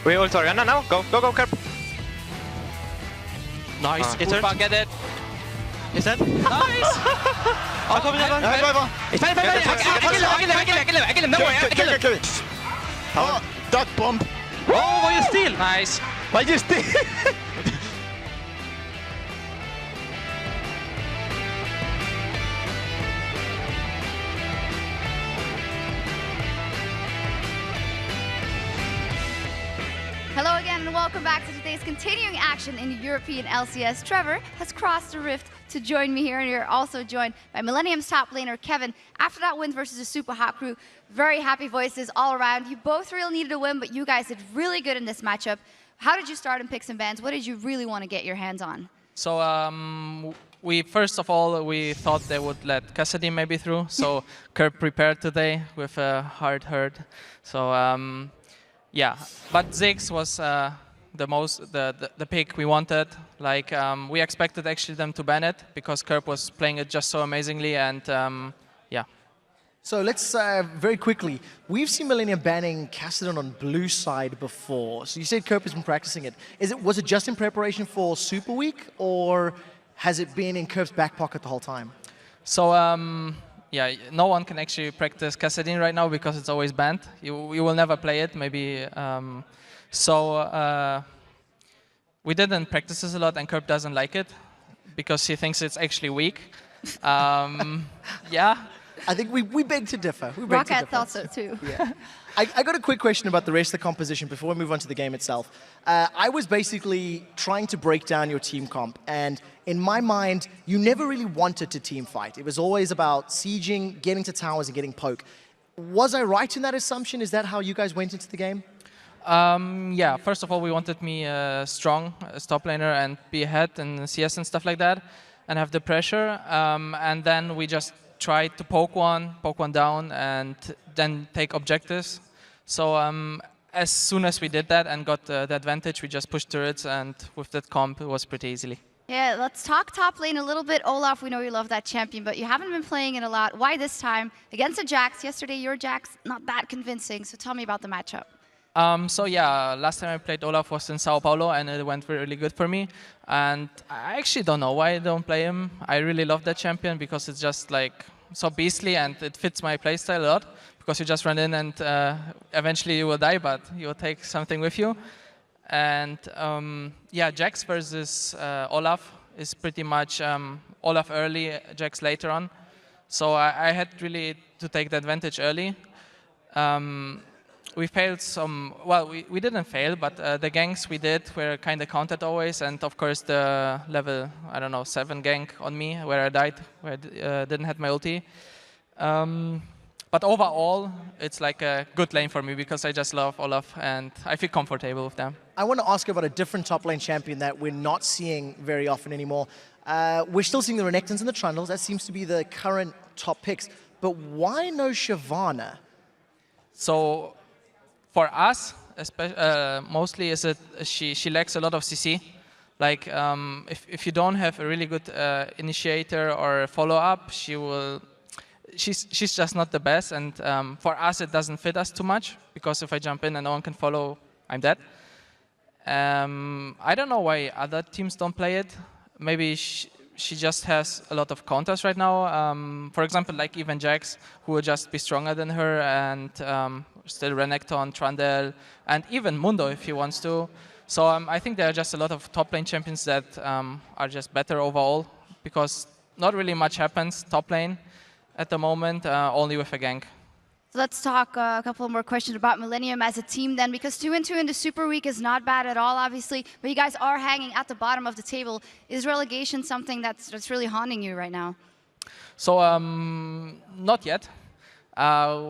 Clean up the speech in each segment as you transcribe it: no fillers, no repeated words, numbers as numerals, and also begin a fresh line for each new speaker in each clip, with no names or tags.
We ult Orianna now. Go, go, go, Kerp.
Nice.
Urfa, get it.
Is that?
Nice.
Oh, kom igjen, da.
It's fine. I kill him. Don't worry, I kill him.
Oh, that bomb.
Oh, var you steal?
Nice.
Why you still?
Hello again and welcome back to today's continuing action in European LCS. Trevor has crossed the rift to join me here, and you're also joined by Millennium's top laner, Kevin. After that win versus a super hot crew, very happy voices all around. You both really needed a win, but you guys did really good in this matchup. How did you start in picks and bans? What did you really want to get your hands on?
So we first of all we thought they would let Cassidy maybe through. So Kerp prepared today with a hard hurt. So yeah, but Ziggs was the pick we wanted. Like we expected actually them to ban it because Kerp was playing it just so amazingly, and yeah.
So let's very quickly. We've seen Millennium banning Cassidy on blue side before. So you said Kerp has been practicing it. Was it just in preparation for Super Week, or has it been in Kerp's back pocket the whole time? So
yeah, no one can actually practice Cassidy right now because it's always banned. You will never play it, maybe. We didn't practice this a lot, and Kerp doesn't like it because he thinks it's actually weak. Yeah.
I think we beg to differ.
Rocket thought so too.
Yeah. I got a quick question about the rest of the composition before we move on to the game itself. I was basically trying to break down your team comp, and in my mind, you never really wanted to team fight. It was always about sieging, getting to towers, and getting poke. Was I right in that assumption? Is that how you guys went into the game?
Yeah, first of all, we wanted me strong as top laner and be ahead in CS and stuff like that, and have the pressure. And then we just tried to poke one down, and then take objectives. So as soon as we did that and got the advantage, we just pushed turrets, and with that comp, it was pretty easily.
Yeah, let's talk top lane a little bit. Olaf, we know you love that champion, but you haven't been playing it a lot. Why this time? Against a Jax. Yesterday, your Jax, not that convincing. So tell me about the matchup.
So yeah, last time I played Olaf was in Sao Paulo, and it went really good for me. And I actually don't know why I don't play him. I really love that champion because it's just like so beastly, and it fits my playstyle a lot. Because you just run in, and eventually you will die, but you will take something with you. And yeah, Jax versus Olaf is pretty much Olaf early, Jax later on. So I had really to take the advantage early. We failed some, well, we didn't fail, but the ganks we did were kind of countered always. And of course the level, I don't know, 7 gank on me where I died, where I didn't have my ulti. But overall, it's like a good lane for me because I just love Olaf and I feel comfortable with them.
I want to ask about a different top lane champion that we're not seeing very often anymore. We're still seeing the Renekton's and the Trundles. That seems to be the current top picks. But why no Shyvana?
So for us, mostly is it she lacks a lot of CC. Like if you don't have a really good initiator or follow-up, she's just not the best, and for us it doesn't fit us too much because if I jump in and no one can follow, I'm dead. I don't know why other teams don't play it. Maybe she just has a lot of counters right now. For example, like even Jax, who will just be stronger than her, and still Renekton, Trundle, and even Mundo if he wants to. So I think there are just a lot of top lane champions that are just better overall because not really much happens top lane at the moment, only with a gank.
So let's talk a couple more questions about Millennium as a team then, because 2-2 in the Super Week is not bad at all, obviously, but you guys are hanging at the bottom of the table. Is relegation something that's really haunting you right now?
So not yet.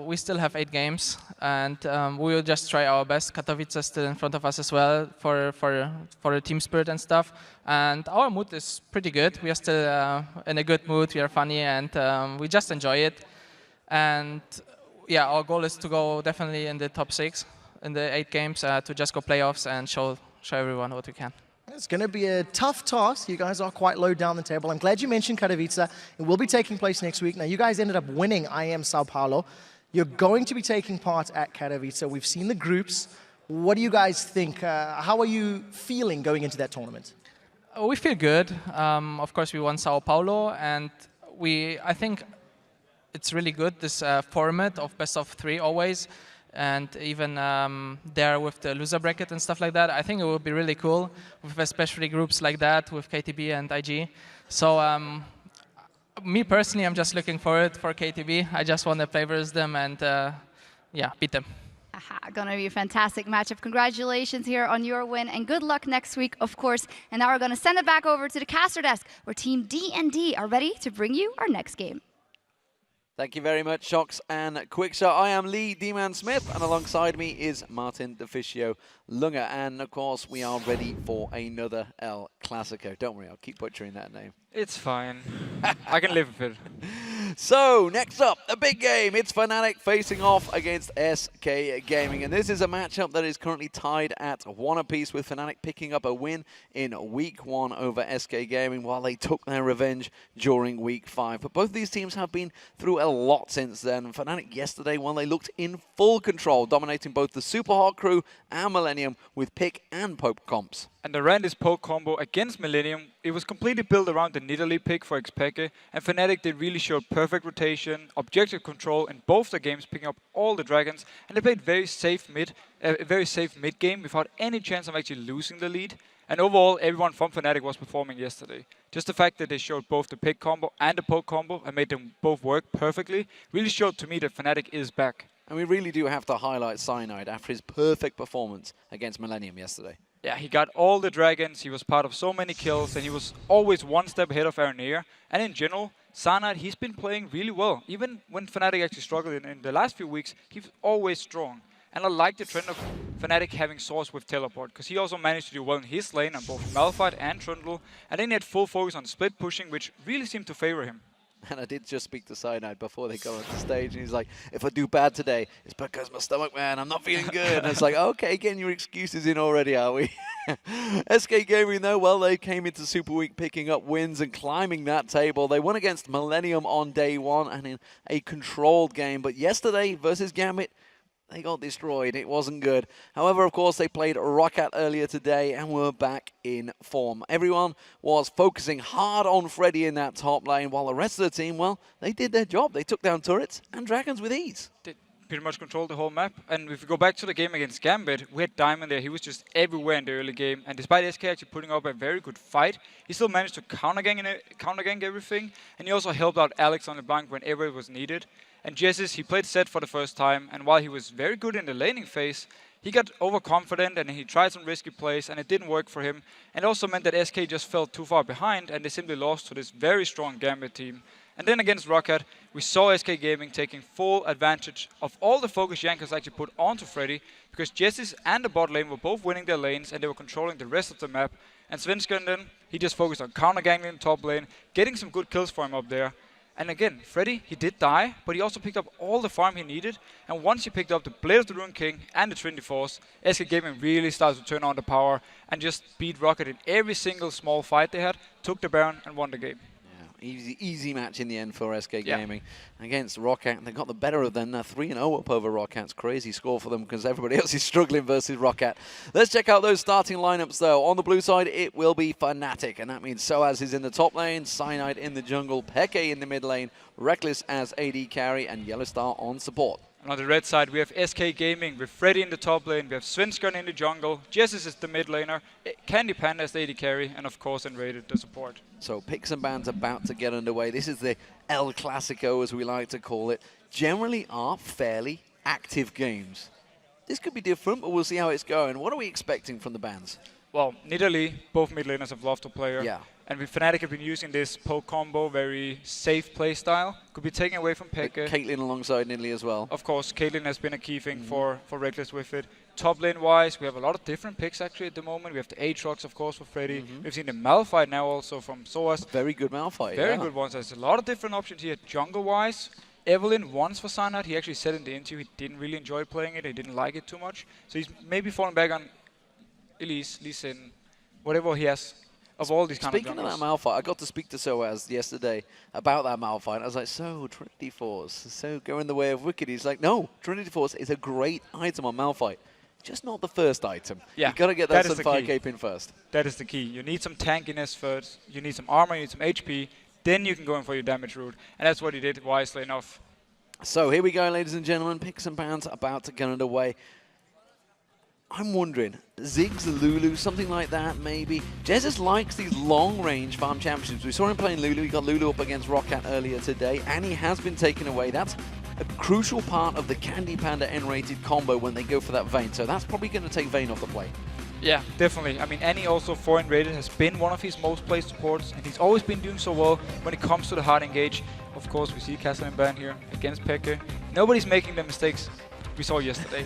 We still have 8 games, and we will just try our best. Katowice is still in front of us as well for the team spirit and stuff. And our mood is pretty good. We are still in a good mood. We are funny, and we just enjoy it. And yeah, our goal is to go definitely in the top 6 in the 8 games to just go playoffs and show everyone what we can.
It's going to be a tough task. You guys are quite low down the table. I'm glad you mentioned Katowice. It will be taking place next week. Now, you guys ended up winning IM Sao Paulo. You're going to be taking part at Katowice. We've seen the groups. What do you guys think? How are you feeling going into that tournament?
We feel good. Of course, we won Sao Paulo, and I think it's really good, this format of best of 3 always. And even there with the loser bracket and stuff like that, I think it will be really cool, with especially groups like that, with KTB and IG. So me personally, I'm just looking forward for KTB. I just want to play versus them and yeah, beat them.
Aha, gonna be a fantastic matchup. Congratulations here on your win, and good luck next week, of course. And now we're gonna send it back over to the caster desk, where Team D&D are ready to bring you our next game.
Thank you very much, Shocks and Quickshot. I am Lee D-Man Smith, and alongside me is Martin Deficio Lunger. And of course, we are ready for another El Clasico. Don't worry, I'll keep butchering that name.
It's fine. I can live with it.
So, next up, a big game. It's Fnatic facing off against SK Gaming. And this is a matchup that is currently tied at 1 apiece, with Fnatic picking up a win in Week 1 over SK Gaming, while they took their revenge during Week 5. But both these teams have been through a lot since then. Fnatic yesterday, when they looked in full control, dominating both the Super Hot crew and Millennium with pick and poke comps.
And the Randis poke combo against Millennium, it was completely built around the Nidalee pick for Xpeke, and Fnatic, they really showed perfect rotation, objective control in both the games, picking up all the dragons, and they played very safe mid game without any chance of actually losing the lead. And overall, everyone from Fnatic was performing yesterday. Just the fact that they showed both the pick combo and the poke combo and made them both work perfectly really showed to me that Fnatic is back.
And we really do have to highlight Cyanide after his perfect performance against Millennium yesterday.
Yeah, he got all the dragons, he was part of so many kills, and he was always one step ahead of Aranea. And in general, Cyanide, he's been playing really well. Even when Fnatic actually struggled in the last few weeks, he's always strong. And I like the trend of Fnatic having Source with teleport, because he also managed to do well in his lane on both Malphite and Trundle. And then he had full focus on split pushing, which really seemed to favor him.
And I did just speak to Cyanide before they got on the stage, and he's like, if I do bad today, it's because my stomach, man, I'm not feeling good. And it's like, okay, getting your excuses in already, are we? SK Gaming, though, well, they came into Super Week picking up wins and climbing that table. They won against Millennium on day 1 and in a controlled game. But yesterday versus Gambit, they got destroyed. It wasn't good. However, of course, they played Roccat earlier today and were back in form. Everyone was focusing hard on Freddy in that top lane, while the rest of the team, well, they did their job. They took down turrets and dragons with ease.
They pretty much controlled the whole map. And if you go back to the game against Gambit, we had Diamond there. He was just everywhere in the early game. And despite SK actually putting up a very good fight, he still managed to counter-gank everything. And he also helped out Alex on the bank whenever it was needed. And Jesus, he played Zed for the first time, and while he was very good in the laning phase, he got overconfident and he tried some risky plays, and it didn't work for him. And it also meant that SK just fell too far behind, and they simply lost to this very strong Gambit team. And then against Roccat, we saw SK Gaming taking full advantage of all the focus Jankos actually put onto Freddy, because Jesus and the bot lane were both winning their lanes, and they were controlling the rest of the map. And Svenskanden, he just focused on counter-ganking the top lane, getting some good kills for him up there. And again, Freddy, he did die, but he also picked up all the farm he needed. And once he picked up the Blade of the Rune King and the Trinity Force, SK Gaming really started to turn on the power and just beat Roccat in every single small fight they had, took the Baron and won the game.
Easy match in the end for SK Gaming against Roccat. They got the better of them. 3-0 up over Rockat's. Crazy score for them because everybody else is struggling versus Roccat. Let's check out those starting lineups, though. On the blue side, it will be Fnatic, and that means Soaz is in the top lane, Cyanide in the jungle, Peke in the mid lane, Reckless as AD carry, and Yellowstar on support.
And on the red side, we have SK Gaming with Freddy in the top lane, we have Svenskern in the jungle, Jesus is the mid laner, Candy Panda as the AD carry, and of course Enraided the support.
So picks and bans about to get underway. This is the El Clasico, as we like to call it. Generally are fairly active games. This could be different, but we'll see how it's going. What are we expecting from the bans?
Well, Nidalee, both mid laners have loved to play her.
Yeah.
And with Fnatic have been using this poke combo, very safe play style. Could be taken away from Peke.
Caitlyn alongside Nidalee as well.
Of course, Caitlyn has been a key thing for Reckless with it. Top lane wise, we have a lot of different picks actually at the moment. We have the Aatrox, of course, for Freddy. We've seen the Malphite now also from Soaz.
Very good Malphite.
Very good ones. There's a lot of different options here. Jungle wise, Evelyn once for Cyanide. He actually said in the interview he didn't really enjoy playing it. He didn't like it too much. So he's maybe falling back on Elise, Lee Sin, whatever he has. Of all these kind of
Speaking of that Malphite, I got to speak to Soaz yesterday about that Malphite. I was like, so, Trinity Force, so going the way of Wicked. He's like, no, Trinity Force is a great item on Malphite. just not the first item.
Yeah,
You got to get
that
that
is the
Sunfire
key.
Cape in first.
That is the key. You need some tankiness first. You need some armor. You need some HP. Then you can go in for your damage route. And that's what he did wisely enough.
So here we go, ladies and gentlemen. Picks and pans about to get underway. I'm wondering, Ziggs, Lulu, something like that, maybe. Jesus likes these long-range farm championships. We saw him playing Lulu. He got Lulu up against Roccat earlier today, and he has been taken away. That's a crucial part of the Candy Panda N-rated combo when they go for that Vayne. So that's probably going to take Vayne off the plate.
Yeah, definitely. I mean, Annie also 4N rated has been one of his most played supports, and he's always been doing so well when it comes to the hard engage. Of course, we see Castle and Ban here against Pekka. Nobody's making the mistakes we saw yesterday.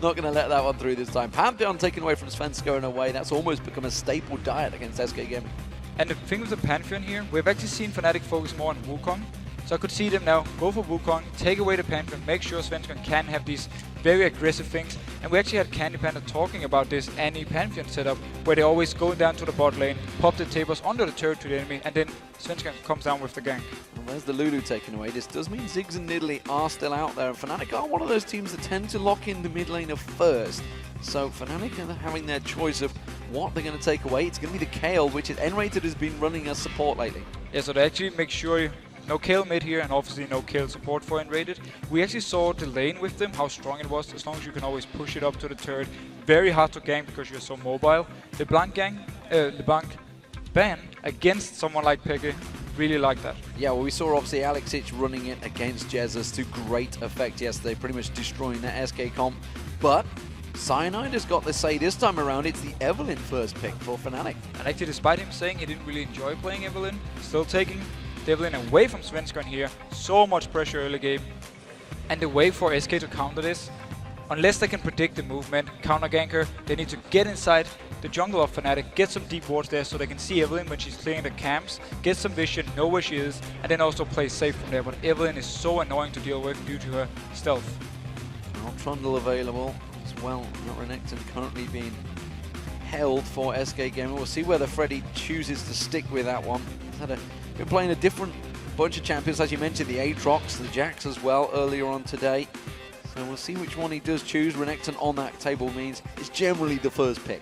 Not going to let that one through this time. Pantheon taken away from Svenska in a way. That's almost become a staple diet against SK Gaming.
And the thing with the Pantheon here, we've actually seen Fnatic focus more on Wukong. So I could see them now go for Wukong, take away the Pantheon, make sure Svensson can have these very aggressive things. And we actually had Candy Panda talking about this Annie-Pantheon setup, where they always go down to the bot lane, pop the tables under the turret to the enemy, and then Svensson comes down with the gank.
Well, there's the Lulu taken away. This does mean Ziggs and Nidalee are still out there, and Fnatic are one of those teams that tend to lock in the mid laner first. So Fnatic are having their choice of what they're going to take away. It's going to be the Kayle, which is N-rated has been running as support lately.
Yeah, so they actually make sure no Kayle mid here, and obviously no Kayle support for N-rated. We actually saw the lane with them, how strong it was, as long as you can always push it up to the turret. Very hard to gank because you're so mobile. The Blanc ban against someone like Pekka, really like that.
Yeah, well, we saw obviously Alexic running it against Jesus to great effect yesterday, pretty much destroying that SK comp. But Cyanide has got the say this time around. It's the Evelynn first pick for Fnatic.
And actually, despite him saying he didn't really enjoy playing Evelynn, still taking Evelynn away from Svensson here. So much pressure early game. And the way for SK to counter this, unless they can predict the movement, counter ganker, they need to get inside the jungle of Fnatic, get some deep wards there so they can see Evelynn when she's clearing the camps, get some vision, know where she is, and then also play safe from there. But Evelynn is so annoying to deal with due to her stealth.
Well, Trundle available as well. Not Renekton currently being held for SK Gaming. We'll see whether Freddy chooses to stick with that one. Been playing a different bunch of champions, as you mentioned, the Aatrox, the Jax as well earlier on today. So we'll see which one he does choose. Renekton on that table means it's generally the first pick.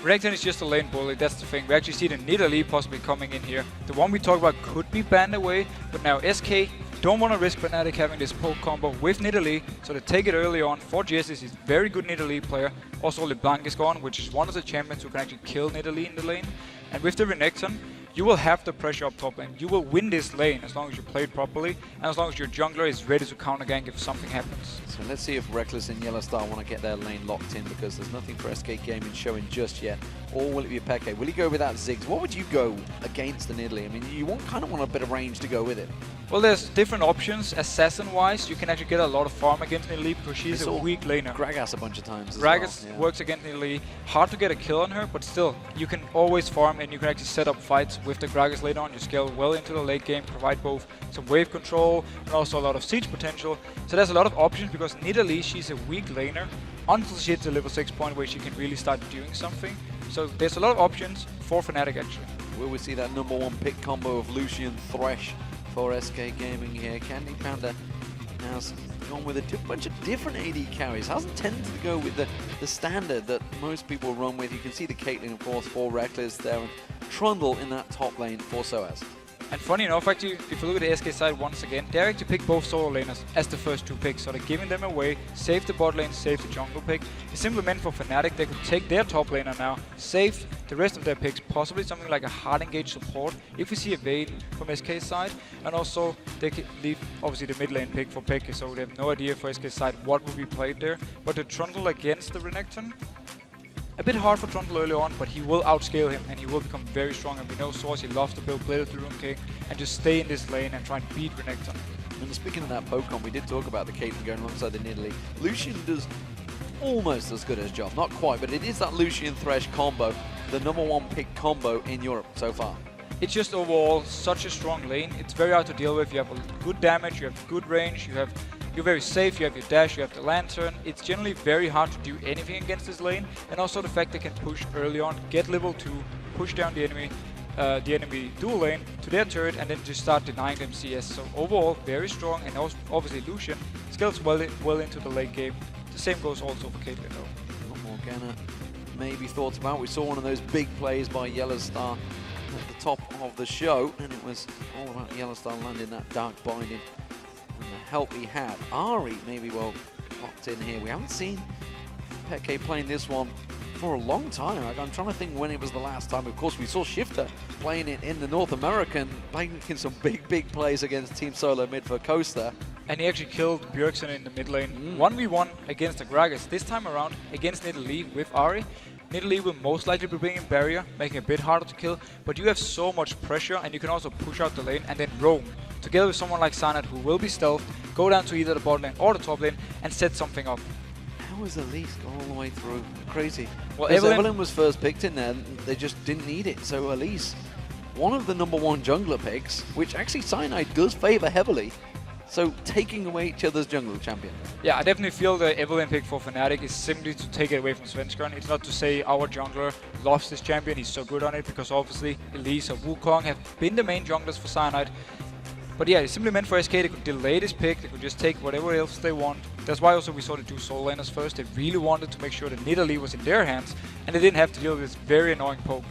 Renekton is just a lane bully, that's the thing. We actually see the Nidalee possibly coming in here. The one we talked about could be banned away, but now SK don't want to risk Fnatic having this poke combo with Nidalee, so they take it early on. For Jesus, he's a very good Nidalee player. Also, LeBlanc is gone, which is one of the champions who can actually kill Nidalee in the lane. And with the Renekton, you will have the pressure up top lane. You will win this lane as long as you play it properly, and as long as your jungler is ready to counter gank if something happens.
So let's see if Reckless and Yellowstar want to get their lane locked in, because there's nothing for SK Gaming showing just yet. Or will it be a Peke? Will he go without Ziggs? What would you go against the Nidalee? I mean, you kind of want a bit of range to go with it.
Well, there's different options. Assassin-wise, you can actually get a lot of farm against Nidalee because she's a weak laner.
Gragas a bunch of times as
Gragas
well.
works against Nidalee. Hard to get a kill on her, but still, you can always farm and you can actually set up fights with the Gragas later on. You scale well into the late game, provide both some wave control and also a lot of siege potential. So there's a lot of options because Nidalee, she's a weak laner until she hits the level 6 point where she can really start doing something. So there's a lot of options for Fnatic actually.
Will we see that #1 pick combo of Lucian Thresh for SK Gaming here? Candy Panda has gone with a bunch of different AD carries. Hasn't tended to go with the standard that most people run with. You can see the Caitlyn, of course, for Reckless there, and Trundle in that top lane for Soaz.
And funny enough, actually, if you look at the SK side once again, they actually pick both solo laners as the first two picks. So they're giving them away, save the bot lane, save the jungle pick. It's simply meant for Fnatic. They could take their top laner now, save the rest of their picks, possibly something like a hard engage support, if we see a Vayne from SK side. And also, they could leave, obviously, the mid lane pick for Pekka, so they have no idea for SK side what will be played there. But the Trundle against the Renekton, a bit hard for Trundle early on, but he will outscale him and he will become very strong. And we know Source, he loves to build Blade of the Rune King and just stay in this lane and try and beat Renekton.
And speaking of that Pokemon, we did talk about the Caitlyn going alongside the Nidalee. Lucian does almost as good as job, not quite, but it is that Lucian Thresh combo, the #1 pick combo in Europe so far.
It's just overall such a strong lane. It's very hard to deal with. You have a good damage, you have good range, you're very safe, you have your dash, you have the lantern. It's generally very hard to do anything against this lane. And also the fact they can push early on, get level 2, push down the enemy dual lane to their turret and then just start denying them CS. So overall, very strong, and also obviously Lucian scales well into the late game. The same goes also for Caitlyn though.
Not Morgana maybe thought about. We saw one of those big plays by Yellowstar at the top of the show, and it was all about Yellowstar landing that dark binding and the help he had. Ari maybe well locked in here. We haven't seen Peke playing this one for a long time. I'm trying to think when it was the last time. Of course, we saw Shifter playing it in the North American, making some big plays against Team Solo mid for Coaster.
And he actually killed Bjergsen in the mid lane. 1v1 against the Gragas. This time around against Nidalee with Ari. Nidalee will most likely be bringing barrier, making it a bit harder to kill. But you have so much pressure, and you can also push out the lane and then roam. Together with someone like Sanad, who will be stealth, go down to either the bot lane or the top lane and set something up.
How was Elise go all the way through? Crazy.
Well,
Evelyn was first picked in there, and they just didn't need it. So Elise, one of the #1 jungler picks, which actually Cyanide does favor heavily. So taking away each other's jungle champion.
Yeah, I definitely feel the Evelyn pick for Fnatic is simply to take it away from Svenskeren. It's not to say our jungler lost this champion, he's so good on it, because obviously Elise or Wukong have been the main junglers for Cyanide. But yeah, it's simply meant for SK. They could delay this pick, they could just take whatever else they want. That's why also we saw the 2 solo laners first. They really wanted to make sure that Nidalee was in their hands, and they didn't have to deal with this very annoying poke.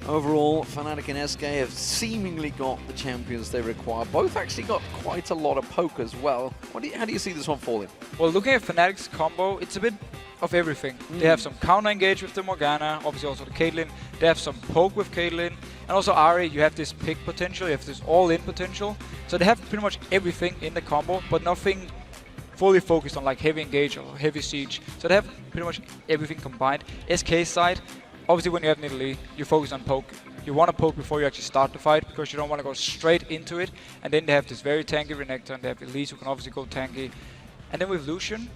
Overall, Fnatic and SK have seemingly got the champions they require. Both actually got quite a lot of poke as well. How do you see this one falling?
Well, looking at Fnatic's combo, it's a bit of everything. They have some counter engage with the Morgana, obviously also the Caitlyn. They have some poke with Caitlyn. And also Ari, you have this pick potential, you have this all-in potential. So they have pretty much everything in the combo, but nothing fully focused on like heavy engage or heavy siege. So they have pretty much everything combined. SK side, obviously when you have Nidalee, you focus on poke. You want to poke before you actually start the fight, because you don't want to go straight into it. And then they have this very tanky Renekton, and they have Elise who can obviously go tanky. And then with Lucian,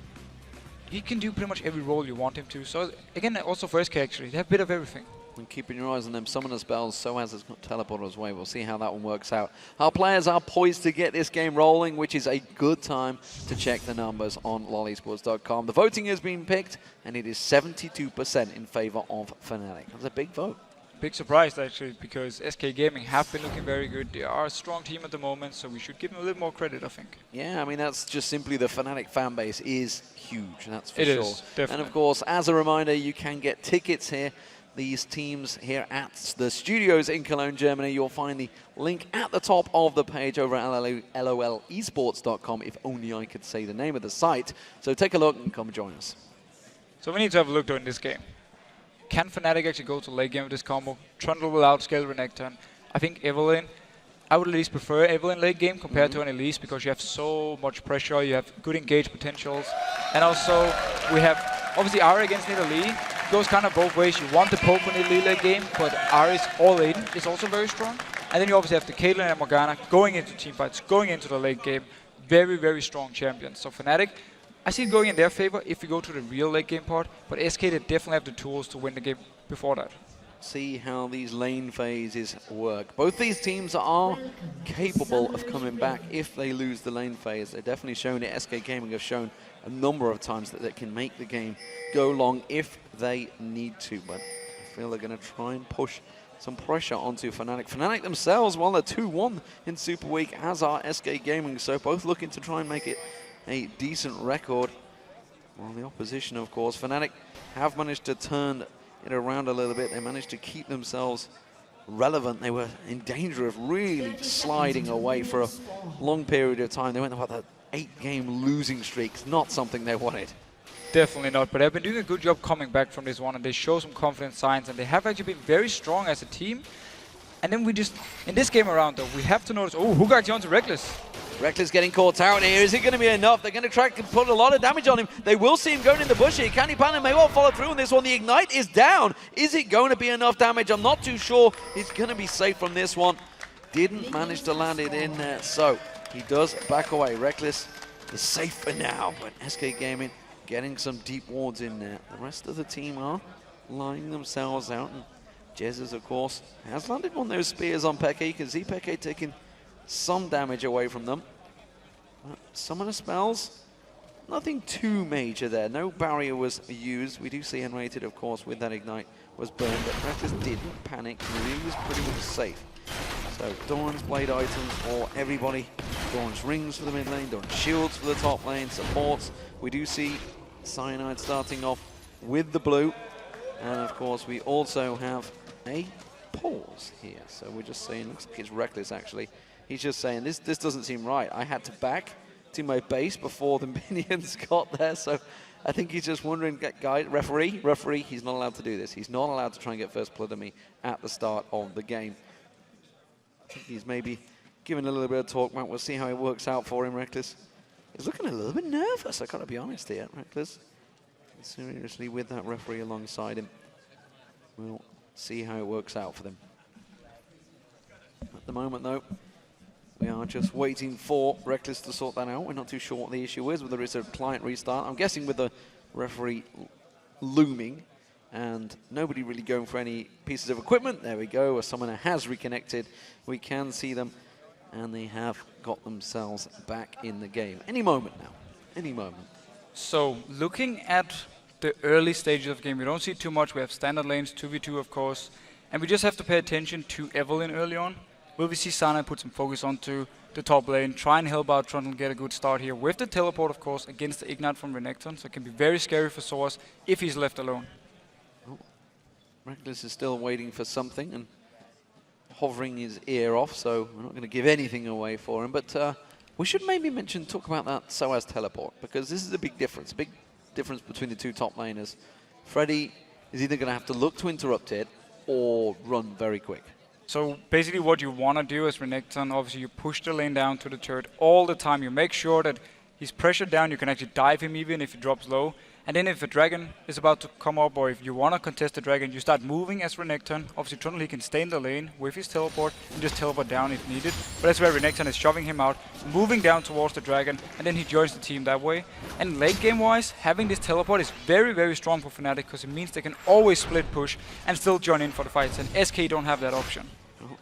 he can do pretty much every role you want him to. So again, also for SK actually, they have a bit of everything.
And keeping your eyes on them summoner spells, Soaz has got teleporters away. We'll see how that one works out. Our players are poised to get this game rolling, which is a good time to check the numbers on lollysports.com. The voting has been picked, and it is 72% in favor of Fnatic. That's a big vote.
Big surprise actually, because SK Gaming have been looking very good. They are a strong team at the moment, so we should give them a little more credit, I think.
Yeah, I mean, that's just simply the Fnatic fan base is huge, that's for sure.
It is, definitely.
And of course, as a reminder, you can get tickets here. These teams here at the studios in Cologne, Germany. You'll find the link at the top of the page over at lolesports.com, if only I could say the name of the site. So take a look and come join us.
So we need to have a look during this game. Can Fnatic actually go to late game with this combo? Trundle will outscale Renekton. I think Evelyn, I would at least prefer Evelyn late game compared to an Elise, because you have so much pressure, you have good engage potentials. And also, we have obviously Ari against Nidalee. Goes kind of both ways. You want the poke on Nidalee late game, but Ari's all-in is also very strong. And then you obviously have the Caitlyn and Morgana going into teamfights, going into the late game. Very, very strong champions. So Fnatic, I see it going in their favor if you go to the real late game part, but SK, they definitely have the tools to win the game before that.
See how these lane phases work. Both these teams are capable of coming back if they lose the lane phase. They've definitely shown it. SK Gaming have shown a number of times that they can make the game go long if they need to, but I feel they're going to try and push some pressure onto Fnatic. Fnatic themselves, well, they're 2-1 in Super Week, as are SK Gaming, so both looking to try and make it a decent record. Well, the opposition, of course, Fnatic have managed to turn it around a little bit. They managed to keep themselves relevant. They were in danger of really sliding away for a long period of time. They went about that 8-game losing streak. It's not something they wanted.
Definitely not, but they've been doing a good job coming back from this one, and they show some confident signs, and they have actually been very strong as a team. And then we just, in this game around though, we have to notice, oh, who got you onto Reckless?
Reckless getting caught out here. Is it going to be enough? They're going to try to put a lot of damage on him. They will see him going in the bush here. Candy Panda may well follow through on this one. The Ignite is down. Is it going to be enough damage? I'm not too sure. He's going to be safe from this one. Didn't manage to land it in there, so he does back away. Reckless is safe for now, but SK Gaming getting some deep wards in there. The rest of the team are lining themselves out, and Jesus, of course, has landed one of those spears on Peke. You can see Peke taking some damage away from them. Summoner spells, nothing too major there. No barrier was used. We do see Unrated, of course, with that Ignite was burned, but Reckless didn't panic. He was pretty much safe. So Doran's blade items for everybody Dawn's rings for the mid lane, Dawn's shields for the top lane, supports. We do see Cyanide starting off with the blue. And of course, we also have a pause here. So we're just saying, looks like it's Reckless actually. He's just saying, this doesn't seem right. I had to back to my base before the minions got there. So I think he's just wondering, guy, referee, he's not allowed to do this. He's not allowed to try and get first blood on me at the start of the game. I think he's maybe giving a little bit of talk, Matt. We'll see how it works out for him, Reckless. He's looking a little bit nervous, I gotta be honest here, Reckless. Seriously, with that referee alongside him. We'll see how it works out for them. At the moment, though, we are just waiting for Reckless to sort that out. We're not too sure what the issue is, whether it's a client restart. I'm guessing with the referee looming and nobody really going for any pieces of equipment. There we go. A summoner has reconnected. We can see them, and they have got themselves back in the game. Any moment now. Any moment. So,
looking at the early stages of the game, we don't see too much. We have standard lanes, 2v2 of course, and we just have to pay attention to Evelyn early on. Will we see Sana put some focus onto the top lane, try and help out Trundle get a good start here with the teleport, of course, against the Ignite from Renekton, so it can be very scary for Soaz if he's left alone.
Oh. Reckless is still waiting for something and hovering his ear off, so we're not going to give anything away for him, but we should maybe talk about that Soaz teleport, because this is a big difference between the two top laners. Freddy is either going to have to look to interrupt it or run very quick.
So basically what you want to do as Renekton, obviously you push the lane down to the turret all the time. You make sure that he's pressured down, you can actually dive him even if he drops low. And then if a dragon is about to come up, or if you want to contest the dragon, you start moving as Renekton. Obviously Trundle, he can stay in the lane with his teleport and just teleport down if needed. But that's where Renekton is shoving him out, moving down towards the dragon, and then he joins the team that way. And late game wise, having this teleport is very, very strong for Fnatic, because it means they can always split push and still join in for the fights. And SK don't have that option.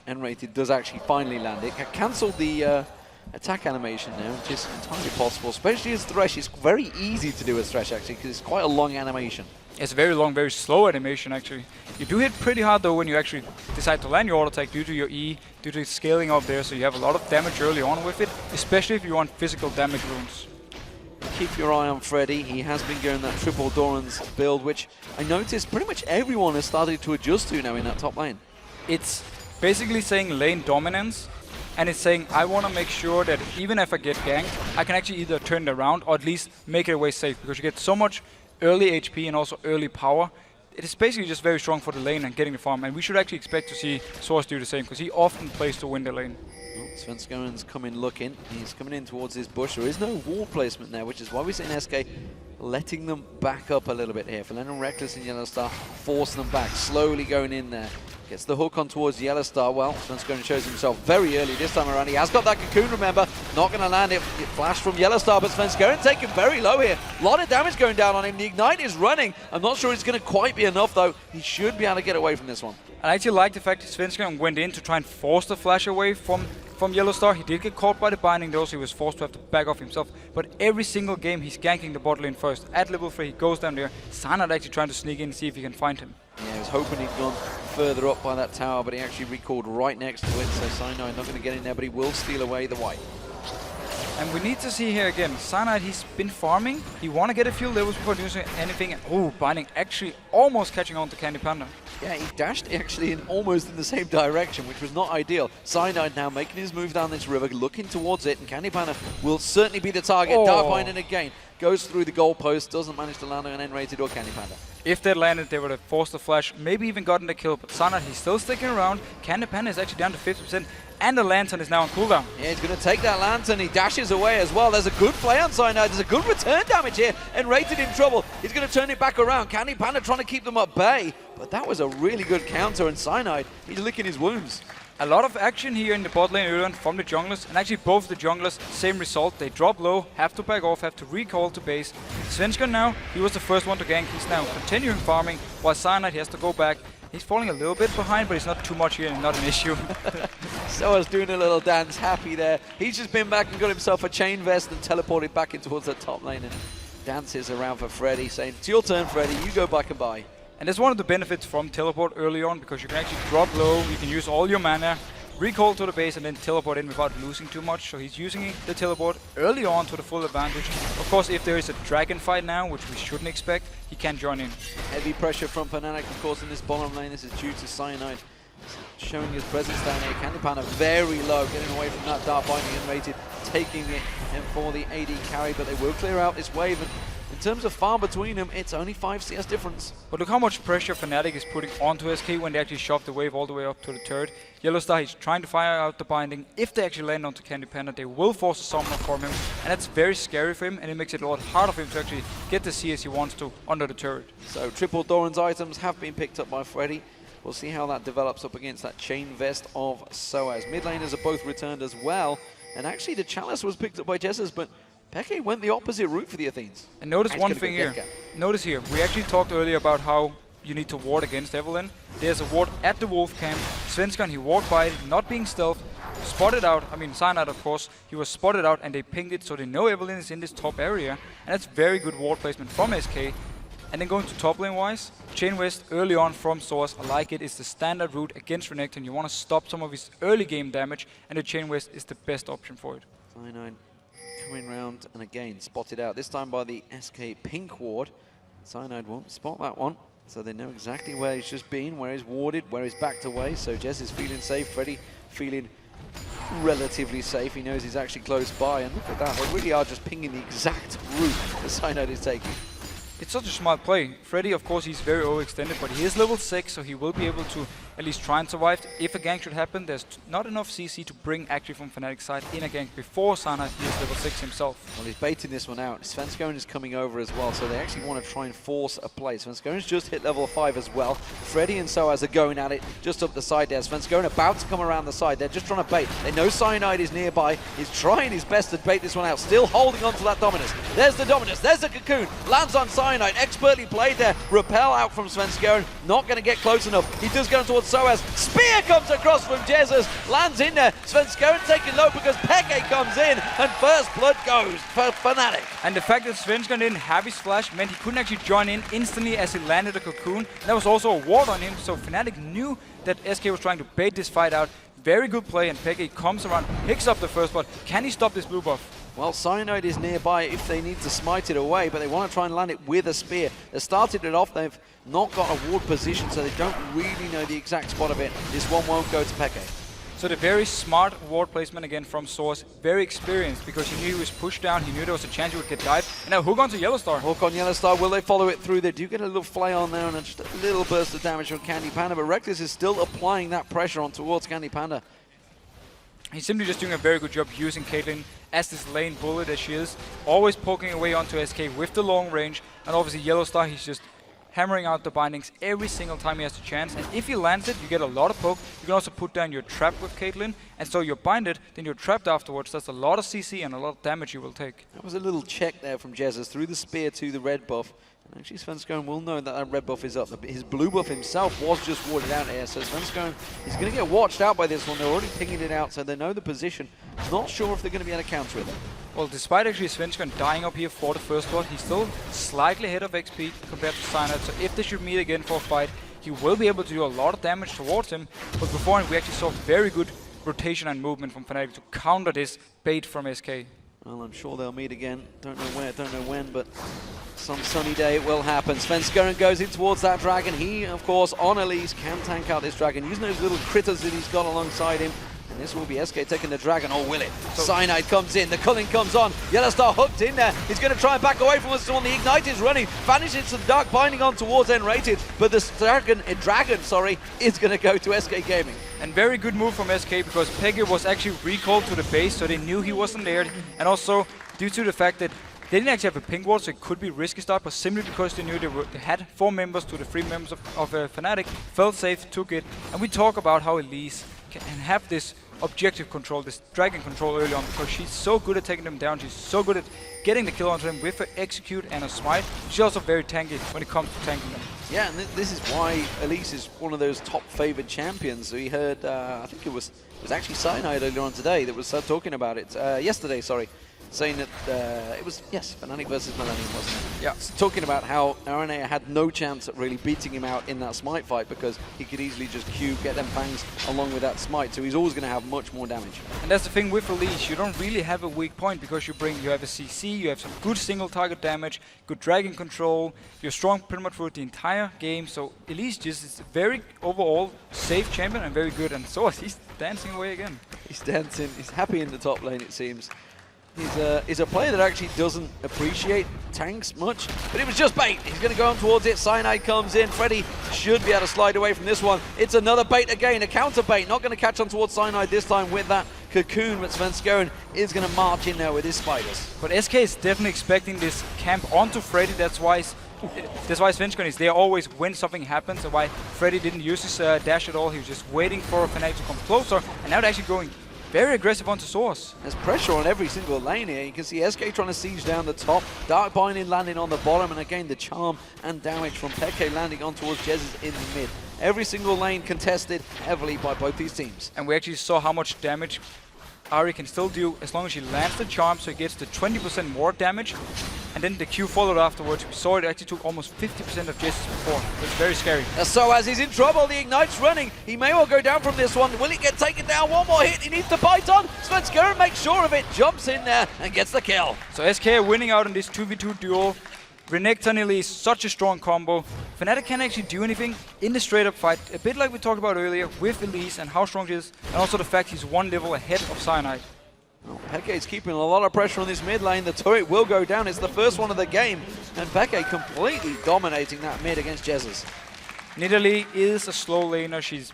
N-Rated does actually finally land it. Cancelled the attack animation now, which is entirely possible, especially as Thresh. It's very easy to do as Thresh, actually, because it's quite a long animation.
It's very long, very slow animation, actually. You do hit pretty hard, though, when you actually decide to land your auto attack due to your E, due to scaling up there, so you have a lot of damage early on with it, especially if you want physical damage runes.
Keep your eye on Freddy. He has been going that triple Doran's build, which I noticed pretty much everyone has started to adjust to now in that top lane.
It's basically saying lane dominance, and it's saying I want to make sure that even if I get ganked, I can actually either turn it around or at least make it away safe, because you get so much early HP and also early power. It is basically just very strong for the lane and getting the farm, and we should actually expect to see Soaz do the same, because he often plays to win the lane.
Well, Svenskern's coming looking. He's coming in towards his bush. There is no wall placement there, which is why we're seeing SK letting them back up a little bit here. Fnatic Reckless and Yellowstar forcing them back, slowly going in there. Gets the hook on towards Yellowstar. Well, Svenskern shows himself very early this time around. He has got that cocoon, remember. Not going to land it. Flash from Yellowstar, but Svenskern taken very low here. A lot of damage going down on him. The Ignite is running. I'm not sure it's going to quite be enough, though. He should be able to get away from this one.
I actually like the fact that Svenskern went in to try and force the flash away from Yellowstar. He did get caught by the binding, though, so he was forced to have to back off himself. But every single game, he's ganking the bot lane first. At level 3, he goes down there. Cyanide actually trying to sneak in and see if he can find him.
Yeah, he was hoping he'd gone further up by that tower, but he actually recalled right next to it, so Cyanide not going to get in there, but he will steal away the white.
And we need to see here again, Cyanide, he's been farming. He want to get a few levels before doing anything. Oh, binding actually almost catching on to Candy Panda.
Yeah, he dashed actually almost in the same direction, which was not ideal. Cyanide now making his move down this river, looking towards it, and Candy Panda will certainly be the target.
Oh.
Dark Binding again. Goes through the goalpost, doesn't manage to land on an N-Rated or Candy Panda.
If they landed, they would have forced the flash, maybe even gotten the kill. But Cyanide, he's still sticking around. Candy Panda is actually down to 50%, and the Lantern is now on cooldown.
Yeah, he's going to take that Lantern. He dashes away as well. There's a good play on Cyanide. There's a good return damage here. N-Rated in trouble. He's going to turn it back around. Candy Panda trying to keep them at bay. But that was a really good counter, and Cyanide, he's licking his wounds.
A lot of action here in the bot lane early on from the junglers, and actually both the junglers, same result. They drop low, have to back off, have to recall to base. Svenskern now, he was the first one to gank. He's now continuing farming, while Cyanide, he has to go back. He's falling a little bit behind, but it's not too much here and not an issue.
Soaz doing a little dance, happy there. He's just been back and got himself a chain vest and teleported back in towards that top lane and dances around for Freddy, saying, it's your turn, Freddy, you go back and buy.
And that's one of the benefits from teleport early on, because you can actually drop low, you can use all your mana, recall to the base and then teleport in without losing too much. So he's using the teleport early on to the full advantage. Of course, if there is a dragon fight now, which we shouldn't expect, he can join in.
Heavy pressure from Fnatic, of course, in this bottom lane. This is due to Cyanide showing his presence down here. Candy Panda very low, getting away from that Dark Binding and Rated, taking it in for the AD carry, but they will clear out this wave. And in terms of farm between them, it's only 5 CS difference.
But look how much pressure Fnatic is putting onto SK when they actually shove the wave all the way up to the turret. Yellowstar, he's trying to fire out the binding. If they actually land onto Candy Panda, they will force a summoner from him, and that's very scary for him, and it makes it a lot harder for him to actually get the CS he wants to under the turret.
So triple Doran's items have been picked up by Freddy. We'll see how that develops up against that chain vest of Soaz. Mid laners are both returned as well, and actually the Chalice was picked up by Jesus, but Peke went the opposite route for the Athenes.
And notice one thing here. Notice here, we actually talked earlier about how you need to ward against Evelynn. There's a ward at the Wolf camp. Svenskan, he walked by it, not being stealth, spotted out, I mean Cyanide of course, he was spotted out and they pinged it so they know Evelynn is in this top area. And that's very good ward placement from SK. And then going to top lane wise, Chain West early on from Source, I like it. It's the standard route against Renekton. You want to stop some of his early game damage, and the Chain West is the best option for it.
Cyanide coming round and again spotted out, this time by the SK Pink ward. Cyanide won't spot that one, so they know exactly where he's just been, where he's warded, where he's backed away. So Jez is feeling safe, Freddy feeling relatively safe. He knows he's actually close by, and look at that, they really are just pinging the exact route that Cyanide is taking.
It's such a smart play. Freddy, of course, he's very overextended, but he is level 6, so he will be able to at least try and survive. If a gank should happen, there's not enough CC to bring actually from Fnatic's side in a gank before Cyanide is level 6 himself.
Well, he's baiting this one out. Svenskone is coming over as well, so they actually want to try and force a play. Svenskone's just hit level 5 as well. Freddy and Soaz are going at it just up the side there. Svenskone about to come around the side. They're just trying to bait. They know Cyanide is nearby. He's trying his best to bait this one out. Still holding on to that Dominus. There's the Dominus. There's the Cocoon. Lands on Cyanide. Expertly played there. Repel out from Svenskone. Not going to get close enough. He does go towards Soaz. Spear comes across from Jesus. Lands in there. Svenskone taking low because Peke comes in. And first blood goes for Fnatic.
And the fact that Svenskan didn't have his flash meant he couldn't actually join in instantly as he landed a Cocoon. There was also a ward on him, so Fnatic knew that SK was trying to bait this fight out. Very good play, and Peke comes around, picks up the first blood. Can he stop this blue buff?
Well, Cyanide is nearby if they need to smite it away, but they want to try and land it with a spear. They started it off, they've not got a ward position, so they don't really know the exact spot of it. This one won't go to Peke.
So the very smart ward placement again from Source, very experienced because he knew he was pushed down, he knew there was a chance he would get dived. And now hook onto Yellowstar.
Hook on Yellowstar, will they follow it through? They do get a little fly on there and just a little burst of damage from Candy Panda, but Reckless is still applying that pressure on towards Candy Panda.
He's simply just doing a very good job using Caitlyn as this lane bullet as she is, always poking away onto SK with the long range, and obviously Yellowstar, he's just hammering out the bindings every single time he has a chance, and if he lands it, you get a lot of poke. You can also put down your trap with Caitlyn, and so you're binded, then you're trapped afterwards. That's a lot of CC and a lot of damage you will take.
That was a little check there from Jesus through the spear to the red buff. And actually Svenskone will know that that red buff is up. His blue buff himself was just warded out here, so Svenskone is going to get watched out by this one. They're already pinging it out, so they know the position. Not sure if they're going to be able to counter it.
Well, despite actually Svenskone dying up here for the first blood, he's still slightly ahead of XP compared to Cyanide, so if they should meet again for a fight, he will be able to do a lot of damage towards him. But beforehand, we actually saw very good rotation and movement from Fnatic to counter this bait from SK.
Well, I'm sure they'll meet again. Don't know where, don't know when, but some sunny day it will happen. Svenskone goes in towards that dragon. He, of course, on Elise, can tank out this dragon, using those little critters that he's got alongside him. And this will be SK taking the dragon, or will it? Cyanide comes in, the culling comes on. Yellowstar hooked in there. He's going to try and back away from us. The Ignite is running, vanishes to the dark, binding on towards N-rated. But the dragon, is going to go to SK Gaming.
And very good move from SK because Peke was actually recalled to the base, so they knew he wasn't there. And also, due to the fact that they didn't actually have a ping ward, so it could be risky start, but simply because they knew they had 4 members to the 3 members of Fnatic, felt safe, took it. And we talk about how Elise can have this objective control, this dragon control early on, because she's so good at taking them down, she's so good at getting the kill onto them with her execute and a smite. She's also very tanky when it comes to tanking them.
Yeah, and this is why Elise is one of those top favored champions. We heard, I think it was actually Cyanide earlier on today that was talking about it, yesterday, sorry. saying that it was, yes, Fnatic versus Millennium, wasn't it?
Yeah.
Talking about how RNA had no chance at really beating him out in that smite fight because he could easily just Q, get them fangs along with that smite, so he's always going to have much more damage.
And that's the thing with Elise, you don't really have a weak point because you have a CC, you have some good single target damage, good dragon control, you're strong pretty much throughout the entire game, so Elise just is a very overall safe champion and very good, and so he's dancing away again.
He's dancing, he's happy in the top lane it seems. He's a player that actually doesn't appreciate tanks much, but it was just bait. He's going to go on towards it. Cyanide comes in. Freddy should be able to slide away from this one. It's another bait again, a counter bait. Not going to catch on towards Cyanide this time with that cocoon, but Svenskeren is going to march in there with his spiders.
But SK is definitely expecting this camp onto Freddy. That's why Svenskeren is there always when something happens, and why Freddy didn't use his dash at all. He was just waiting for Fnatic to come closer, and now they're actually going very aggressive onto Source.
There's pressure on every single lane here. You can see SK trying to siege down the top, Dark Binding landing on the bottom, and again the charm and damage from Peke landing on towards Jesus in the mid. Every single lane contested heavily by both these teams.
And we actually saw how much damage Ari can still do as long as she lands the charm, so he gets the 20% more damage. And then the Q followed afterwards. We saw it actually took almost 50% of Jess's before. It's very scary.
So as he's in trouble, the Ignite's running. He may well go down from this one. Will he get taken down? One more hit. He needs to bite on. Svenskeren makes sure of it, jumps in there and gets the kill.
So SK are winning out in this 2v2 duel. Renekton and Elise, such a strong combo. Fnatic can't actually do anything in the straight-up fight, a bit like we talked about earlier with Elise and how strong she is, and also the fact he's one level ahead of Cyanide.
Well, Peke is keeping a lot of pressure on this mid lane. The turret will go down. It's the first one of the game, and Peke completely dominating that mid against Jesus.
Nidalee is a slow laner. She's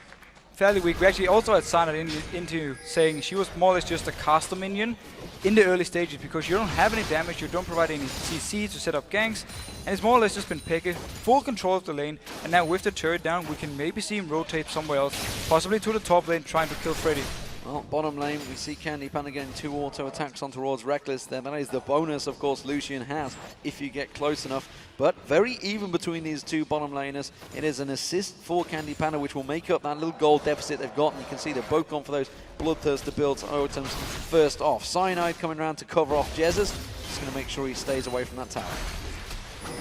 fairly weak. We actually also had Cyanide into saying she was more or less just a caster minion in the early stages because you don't have any damage, you don't provide any CC to set up ganks, and it's more or less just been Peke, full control of the lane, and now with the turret down, we can maybe see him rotate somewhere else, possibly to the top lane, trying to kill Freddy.
Well, bottom lane, we see Candy Panda getting 2 auto attacks on towards Reckless there. That is the bonus, of course, Lucian has if you get close enough. But very even between these two bottom laners. It is an assist for Candy Panda, which will make up that little gold deficit they've got. And you can see they're both gone for those Bloodthirster builds items first off. Cyanide coming around to cover off Jesus. Just going to make sure he stays away from that tower.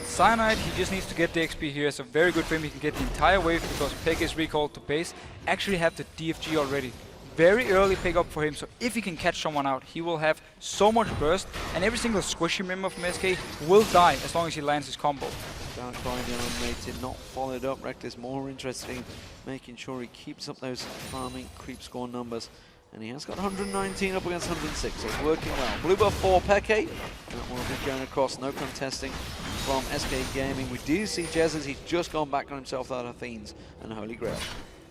Cyanide, he just needs to get the XP here. So very good for him. He can get the entire wave because Peke is recalled to base. Actually have the DFG already. Very early pick up for him, so if he can catch someone out, he will have so much burst, and every single squishy member from SK will die as long as he lands his combo.
Dark Binding animated, not followed up. Reckless more interested in making sure he keeps up those farming creep score numbers. And he has got 119 up against 106, so it's working well. Blue buff for Peke. That will be going across, no contesting from SK Gaming. We do see Jesus, he's just gone back on himself out of Fiends and Holy Grail.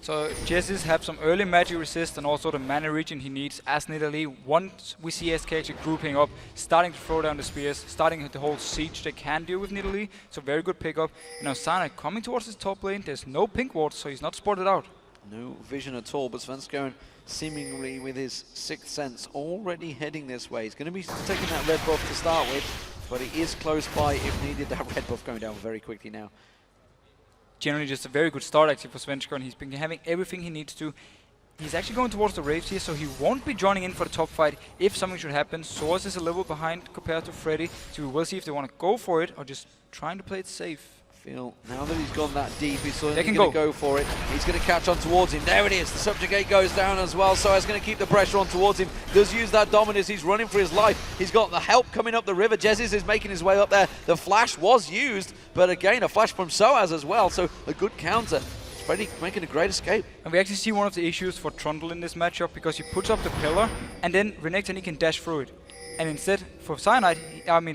So Jesus have some early magic resist and also the mana regen he needs as Nidalee. Once we see SK actually grouping up, starting to throw down the spears, starting the whole siege they can do with Nidalee. So very good pickup. You know, Sana coming towards his top lane. There's no pink ward, so he's not spotted out.
No vision at all, but Svenskeren seemingly with his sixth sense already heading this way. He's going to be taking that red buff to start with, but he is close by if needed. That red buff going down very quickly now.
Generally just a very good start actually for Svenskeren. He's been having everything he needs to. He's actually going towards the Wraiths here, so he won't be joining in for the top fight if something should happen. Source is a level behind compared to Freddy, so we will see if they want to go for it or just trying to play it safe.
Feel now that he's gone that deep, he's certainly going to go for it. He's going to catch on towards him. There it is. The subjugate goes down as well. So he's going to keep the pressure on towards him. Does use that dominance. He's running for his life. He's got the help coming up the river. Jesus is making his way up there. The flash was used, but again, a flash from Soaz as well. So a good counter. Freddy making a great escape.
And we actually see one of the issues for Trundle in this matchup because he puts up the pillar and then Renekton can dash through it. And instead, for Cyanide,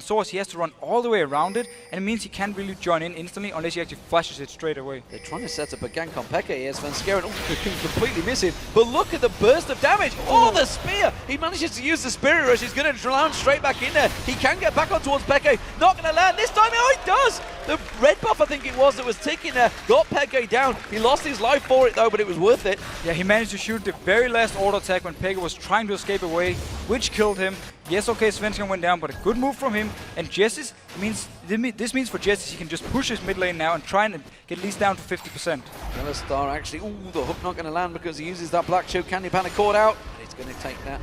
Source, he has to run all the way around it, and it means he can't really join in instantly unless he actually flashes it straight away.
They're trying to set up a gank on Peke here. Svenskeren completely miss him. But look at the burst of damage. Oh, the spear! He manages to use the Spirit Rush. He's going to land straight back in there. He can get back on towards Peke. Not going to land this time. Oh, he does! The red buff, I think it was, that was ticking there, got Peke down. He lost his life for it, though, but it was worth it.
Yeah, he managed to shoot the very last auto attack when Peke was trying to escape away, which killed him. Yes, okay, Svenskeren went down, but a good move from him. And Jesus this means for Jesus he can just push his mid lane now and try and get at least down to 50%.
Star actually, ooh, the hook not going to land because he uses that black shield. Candy Panda caught out. And he's going to take that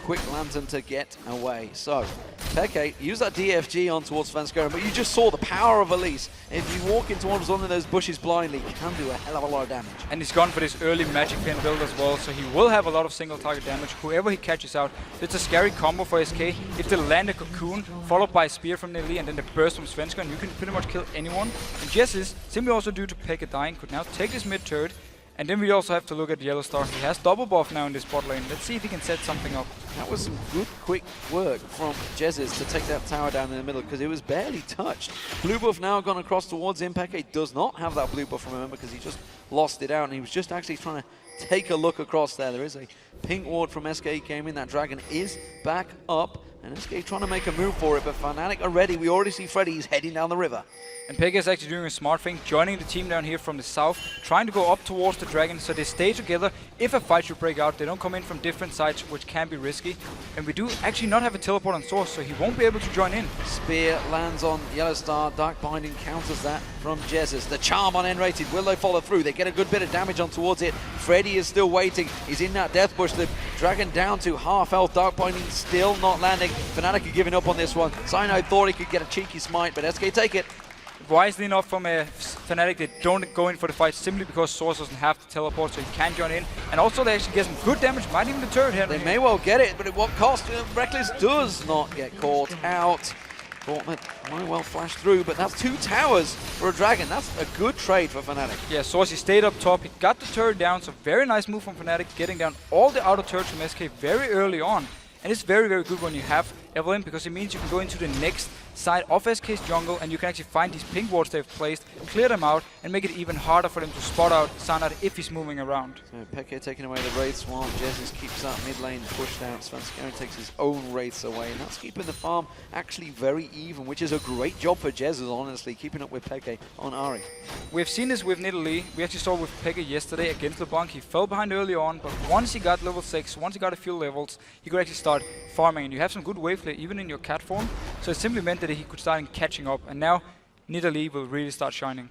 quick lantern to get away. So, Peke use that DFG on towards Svenskeren, but you just saw the power of Elise. If you walk in towards one of those bushes blindly, you can do a hell of a lot of damage.
And he's gone for this early magic pin build as well, so he will have a lot of single target damage, whoever he catches out. It's a scary combo for SK. If they land a cocoon, followed by a spear from Nidalee, and then the burst from Svenskeren, you can pretty much kill anyone. And Jessis, simply also due to Peke dying, could now take this mid turret. And then we also have to look at Yellow Star. He has double buff now in this bot lane. Let's see if he can set something up.
That was some good, quick work from Jessis to take that tower down in the middle because it was barely touched. Blue buff now gone across towards him. Peke does not have that blue buff, remember, because he just lost it out and he was just actually trying to take a look across there. There is a pink ward from SK Gaming. That dragon is back up and SK trying to make a move for it, but Fnatic are ready. We already see Freddy. He's heading down the river.
And Peke is actually doing a smart thing, joining the team down here from the south, trying to go up towards the dragon so they stay together. If a fight should break out, they don't come in from different sides, which can be risky. And we do actually not have a teleport on Source, so he won't be able to join in.
Spear lands on Yellow Star. Dark Binding counters that from Jessis. The charm on N-rated. Will they follow through? They get a good bit of damage on towards it. Freddy is still waiting. He's in that death bush. The dragon down to half health. Dark Binding still not landing. Fnatic are giving up on this one. Cyanide thought he could get a cheeky smite, but SK take it.
Wisely enough from Fnatic, they don't go in for the fight simply because Source doesn't have to teleport, so he can join in. And also they actually get some good damage, might even the turret here.
They may well get it, but at what cost? Reckless does not get caught out. Gauntlet might well flash through, but that's 2 towers for a dragon. That's a good trade for Fnatic.
Yeah, Source, he stayed up top, he got the turret down, so very nice move from Fnatic, getting down all the outer turrets from SK very early on. And it's very, very good when you have Evelyn, because it means you can go into the next side of SK's jungle and you can actually find these pink wards they've placed, clear them out, and make it even harder for them to spot out Sanad if he's moving around.
So Peke taking away the wraiths while Jessis keeps that mid lane pushed out. Svenskeren takes his own wraiths away, and that's keeping the farm actually very even, which is a great job for Jessis, honestly, keeping up with Peke on Ahri.
We've seen this with Nidalee. We actually saw with Peke yesterday against LeBlanc. He fell behind early on, but once he got level 6, once he got a few levels, he could actually start farming, and you have some good wave play even in your cat form, so it simply meant that he could start catching up, and now Nidalee will really start shining.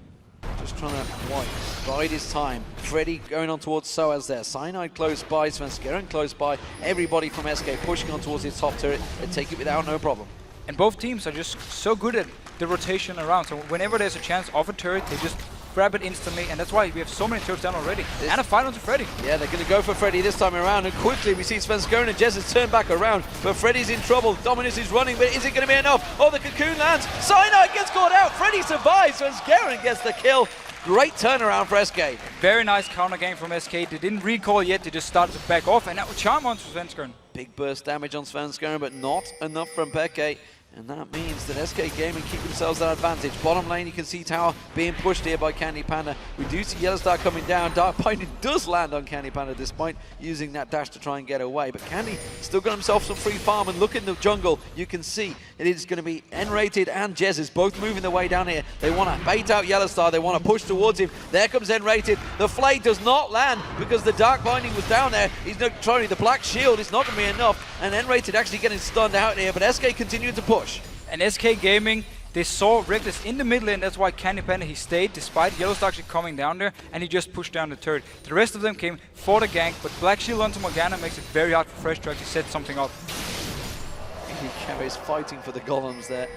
Just trying to bide his time. Freddy going on towards Soaz there. Cyanide close by, Svenskeren close by. Everybody from SK pushing on towards his top turret. They take it without no problem.
And both teams are just so good at the rotation around, so whenever there's a chance of a turret, they just grab it instantly, and that's why we have so many turrets down already. And a fight onto Freddy.
Yeah, they're going to go for Freddy this time around, and quickly we see Svenskeren and Jessis turn back around, but Freddy's in trouble. Dominus is running, but is it going to be enough? Oh, the cocoon lands. Cyanide gets caught out. Freddy survives. Svenskeren gets the kill. Great turnaround for SK.
Very nice counter game from SK. They didn't recall yet, they just started to back off, and now charm on Svenskeren.
Big burst damage on Svenskeren, but not enough from Peke. And that means that SK Gaming keep themselves that advantage. Bottom lane, you can see tower being pushed here by Candy Panda. We do see Yellow Star coming down. Dark Binding does land on Candy Panda despite using that dash to try and get away. But Candy still got himself some free farm, and look in the jungle, you can see it is going to be N-rated and Jessis both moving their way down here. They want to bait out Yellow Star. They want to push towards him. There comes N-rated. The flay does not land because the Dark Binding was down there. He's not trying the Black Shield. It's not going to be enough. And N-rated actually getting stunned out here, but SK continuing to push.
And SK Gaming, they saw Reckless in the mid lane, that's why Candy Panda, he stayed despite Yellow Star actually coming down there, and he just pushed down the turret. The rest of them came for the gank, but Black Shield onto Morgana makes it very hard for Fresh to actually set something up.
Is fighting for the golems there.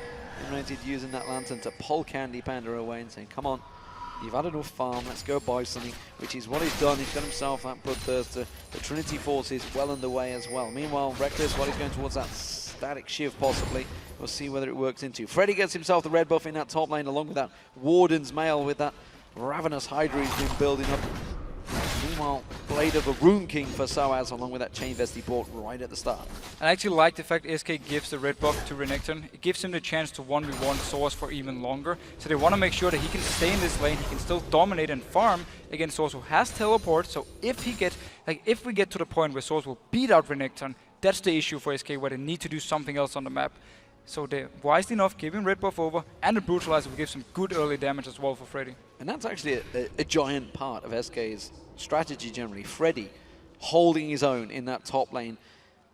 United using that lantern to pull Candy Panda away and saying, come on, you've had enough farm, let's go buy something, which is what he's done. He's got himself that Bloodthirster. The Trinity Force is well underway as well. Meanwhile, Reckless, while he's going towards that static shift possibly, we'll see whether it works into. Freddy gets himself the red buff in that top lane along with that Warden's Mail with that Ravenous Hydra he's been building up. Meanwhile, Blade of the Rune King for Soaz along with that Chain Vest he bought right at the start.
I actually like the fact SK gives the red buff to Renekton. It gives him the chance to 1v1 Source for even longer. So they want to make sure that he can stay in this lane, he can still dominate and farm against Source who has teleport. So if we get to the point where Source will beat out Renekton, that's the issue for SK, where they need to do something else on the map. So they're wisely enough giving red buff over, and the Brutalizer will give some good early damage as well for Freddy.
And that's actually a giant part of SK's strategy generally. Freddy holding his own in that top lane.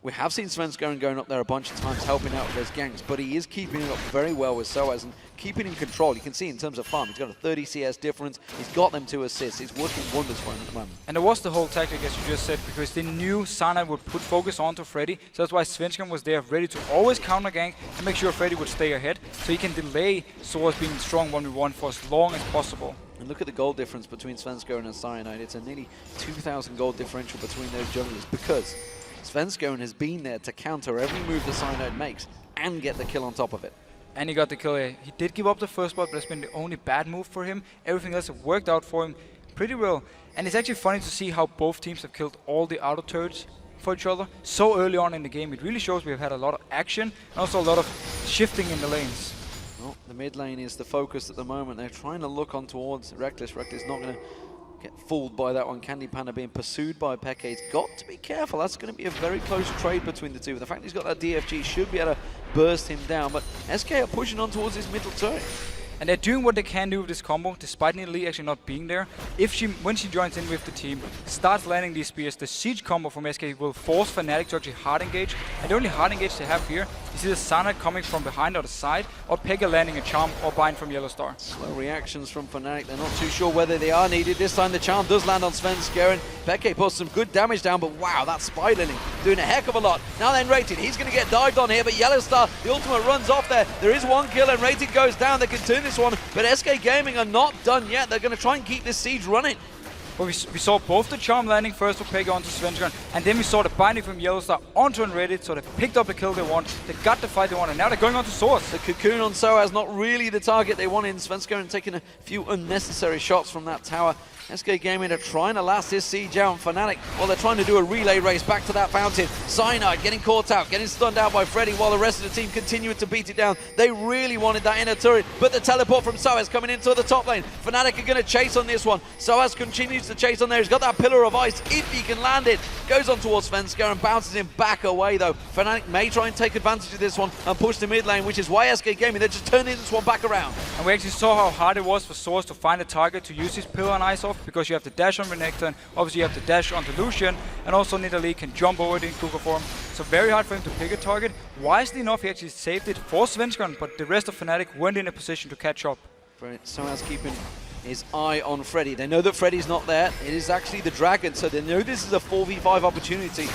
We have seen Svenskeren going up there a bunch of times, helping out with those ganks, but he is keeping it up very well with Soaz and keeping in control. You can see in terms of farm, he's got a 30 CS difference. He's got them 2 assists. He's working wonders for him at the moment.
And there was the whole tactic, as you just said, because they knew Sana would put focus onto Freddy. So that's why Svenskeren was there, ready to always counter gank and make sure Freddy would stay ahead, so he can delay Soaz being strong 1v1 for as long as possible.
And look at the gold difference between Svenskeren and Cyanide. It's a nearly 2,000 gold differential between those junglers because Svenskeren has been there to counter every move the Cyanide makes and get the kill on top of it.
And he got the kill here. He did give up the first spot, but that's been the only bad move for him. Everything else have worked out for him pretty well. And it's actually funny to see how both teams have killed all the auto turrets for each other so early on in the game. It really shows we've had a lot of action and also a lot of shifting in the lanes.
Well, the mid lane is the focus at the moment. They're trying to look on towards Reckless. Reckless not going to get fooled by that one. Candy Panda being pursued by Peke. He's got to be careful. That's going to be a very close trade between the two. The fact he's got that DFG should be able to burst him down, but SK are pushing on towards his middle turret.
And they're doing what they can do with this combo, despite Nidalee actually not being there. When she joins in with the team, starts landing these spears, the siege combo from SK will force Fnatic to actually hard engage. And the only hard engage they have here is either Sana coming from behind or the side, or Pega landing a charm or bind from Yellow Star.
Slow reactions from Fnatic. They're not too sure whether they are needed. This time the charm does land on Svenskeren. Peke puts some good damage down, but wow, that Spiderling doing a heck of a lot. Now then Rated, he's going to get dived on here, but Yellow Star, the ultimate runs off there. There is one kill and Rated goes down. They can turn this one, but SK Gaming are not done yet. They're going to try and keep this siege running.
But we saw both the charm landing first for Pega onto Svenskeren, and then we saw the binding from Yellow Star onto Unrated, so they picked up the kill they want, they got the fight they want, and now they're going on to Source.
The cocoon on Soaz not really the target they wanted. Svenskeren taking a few unnecessary shots from that tower. SK Gaming are trying to last this siege out. Fnatic, well, they're trying to do a relay race back to that fountain. Cyanide getting caught out, getting stunned out by Freddy while the rest of the team continued to beat it down. They really wanted that inner turret, but the teleport from Soaz coming into the top lane. Fnatic are going to chase on this one. Soaz continues to chase on there. He's got that pillar of ice. If he can land it, goes on towards Svenskeren and bounces him back away though. Fnatic may try and take advantage of this one and push the mid lane, which is why SK Gaming, they're just turning this one back around.
And we actually saw how hard it was for Source to find a target to use his pillar and ice off, because you have to dash on Renekton, and obviously you have to dash onto Lucian, and also Nidalee can jump over it in Cougar form. So very hard for him to pick a target. Wisely enough, he actually saved it for Svenskeren, but the rest of Fnatic weren't in a position to catch up.
Soaz keeping his eye on Freddy. They know that Freddy's not there. It is actually the Dragon, so they know this is a 4v5 opportunity.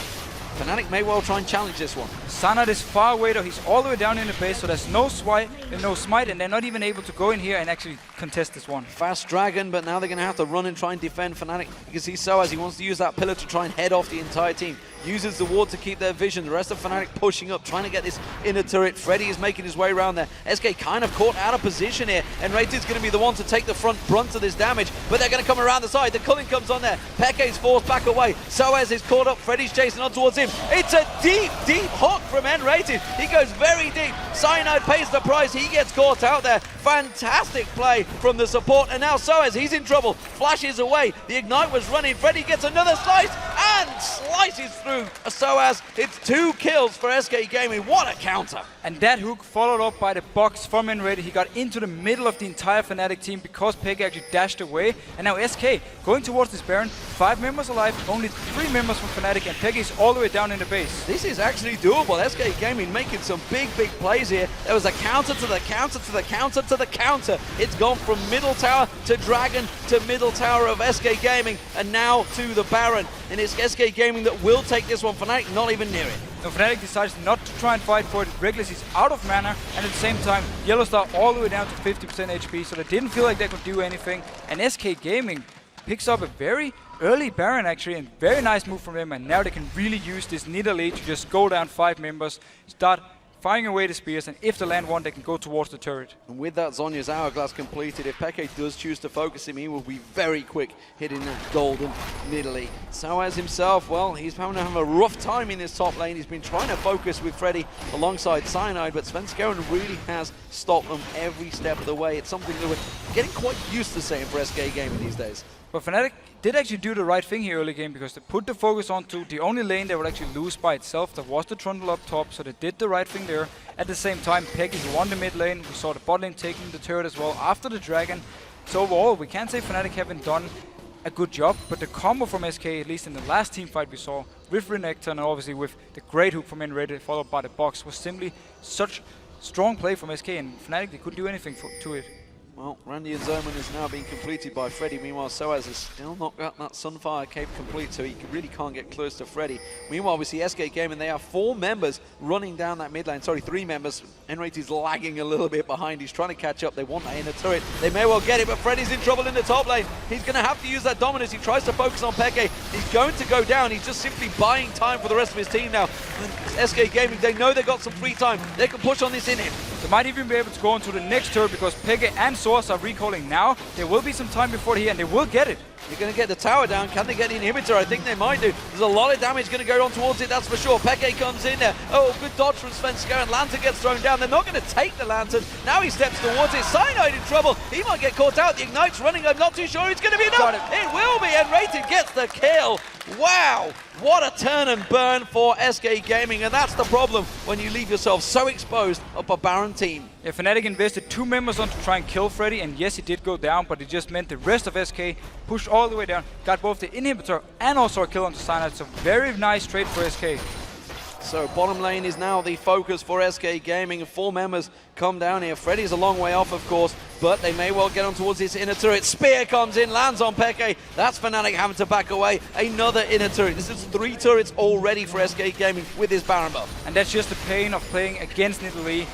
Fnatic may well try and challenge this one.
Sana is far away though, he's all the way down in the base, so there's no smite, and they're not even able to go in here and actually contest this one.
Fast Dragon, but now they're going to have to run and try and defend Fnatic. You can see Soaz, he wants to use that pillar to try and head off the entire team. Uses the ward to keep their vision. The rest of Fnatic pushing up, trying to get this inner turret. Freddy is making his way around there. SK kind of caught out of position here, and Rated's going to be the one to take the front brunt of this damage, but they're going to come around the side. The culling comes on there. Peke's forced back away. Soaz is caught up. Freddy's chasing on towards him. It's a deep, deep hook from Rated. He goes very deep. Cyanide pays the price. He gets caught out there. Fantastic play from the support, and now Soaz, he's in trouble. Flashes away. The Ignite was running. Freddy gets another slice and slices through Soaz. It's 2 kills for SK Gaming. What a counter.
And that hook followed up by the box from Enrated. He got into the middle of the entire Fnatic team because Pega actually dashed away. And now SK going towards this Baron. 5 members alive, only 3 members from Fnatic, and Pega is all the way down in the base.
This is actually doable. SK Gaming making some big, big plays here. There was a counter to the counter to the counter to the counter. It's gone from middle tower to Dragon to middle tower of SK Gaming, and now to the Baron. And it's SK Gaming that will take this one. Fnatic not even near it.
Now Fnatic decides not to try and fight for it. Reckless is out of mana, and at the same time, Yellow Star all the way down to 50% HP, so they didn't feel like they could do anything. And SK Gaming picks up a very early Baron actually, and very nice move from them, and now they can really use this Nidalee to just go down 5 members, start firing away the spears, and if they land one, they can go towards the turret.
And with that Zhonya's Hourglass completed, if Peke does choose to focus him, he will be very quick hitting that golden Nidalee. Soaz himself, well, he's having to have a rough time in this top lane. He's been trying to focus with Freddy alongside Cyanide, but Svenskeren really has stopped them every step of the way. It's something that we're getting quite used to saying for SK Gaming these days.
But Fnatic did actually do the right thing here early game, because they put the focus onto the only lane they would actually lose by itself. That was the Trundle up top, so they did the right thing there. At the same time, Peggy, he won the mid lane. We saw the bot lane taking the turret as well after the Dragon. So overall, we can't say Fnatic haven't done a good job, but the combo from SK, at least in the last team fight we saw, with Renekton and obviously with the great hook from Red followed by the box was simply such strong play from SK, and Fnatic, they couldn't do anything to it.
Well, Randy and Zoman is now being completed by Freddy. Meanwhile, Soaz has still not got that Sunfire cape complete, so he really can't get close to Freddy. Meanwhile, we see SK Gaming, they have 4 members running down that mid lane. Sorry, 3 members. Enrate is lagging a little bit behind. He's trying to catch up. They want that inner turret. They may well get it, but Freddy's in trouble in the top lane. He's going to have to use that dominance. He tries to focus on Peke. He's going to go down. He's just simply buying time for the rest of his team now. And SK Gaming, they know they've got some free time. They can push on this inhib.
They might even be able to go into the next turret because Peke and Source are recalling now. There will be some time before here, and they will get it.
They're going to get the tower down. Can they get the inhibitor? I think they might do. There's a lot of damage going to go on towards it, that's for sure. Peke comes in there. Oh, good dodge from Svenska, and Lantern gets thrown down. They're not going to take the Lantern. Now he steps towards it. Cyanide in trouble. He might get caught out. The Ignite's running. I'm not too sure it's going to be enough. It will be, and Rated gets the kill. Wow, what a turn and burn for SK Gaming, and that's the problem when you leave yourself so exposed up a Baron team.
Yeah, Fnatic invested 2 members on to try and kill Freddy, and yes, he did go down, but it just meant the rest of SK pushed all the way down, got both the inhibitor and also a kill onto Cyanide, so very nice trade for SK.
So bottom lane is now the focus for SK Gaming. 4 members come down here. Freddy's a long way off, of course, but they may well get on towards this inner turret. Spear comes in, lands on Peke. That's Fnatic having to back away. Another inner turret. This is 3 turrets already for SK Gaming with his Baron buff.
And that's just the pain of playing against Nidalee.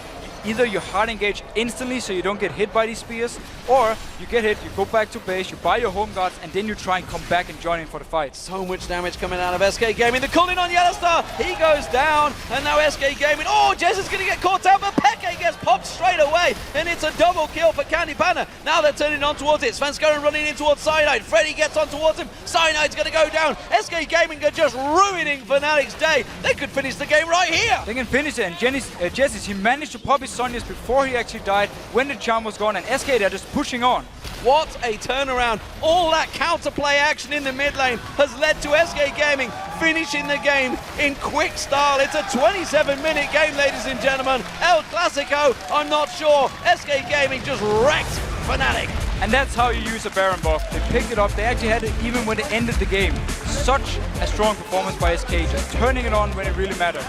Either you hard engage instantly so you don't get hit by these spears, or you get hit, you go back to base, you buy your home guards, and then you try and come back and join in for the fight.
So much damage coming out of SK Gaming. The call in on Yellowstar, he goes down, and now SK Gaming, oh, Jez is going to get caught out, but Peke gets popped straight away, and it's a double kill for Candy Panda. Now they're turning on towards it. Svenska running in towards Cyanide. Freddy gets on towards him. Cyanide's going to go down. SK Gaming are just ruining Fnatic's day. They could finish the game right here.
They can finish it, and Jez, he managed to pop his Sonias before he actually died, when the charm was gone, and SK, they're just pushing on.
What a turnaround. All that counterplay action in the mid lane has led to SK Gaming finishing the game in quick style. It's a 27-minute game, ladies and gentlemen. El Clasico, I'm not sure. SK Gaming just wrecked Fnatic.
And that's how you use a Baron buff. They picked it up, they actually had it even when they ended the game. Such a strong performance by SK, just turning it on when it really mattered.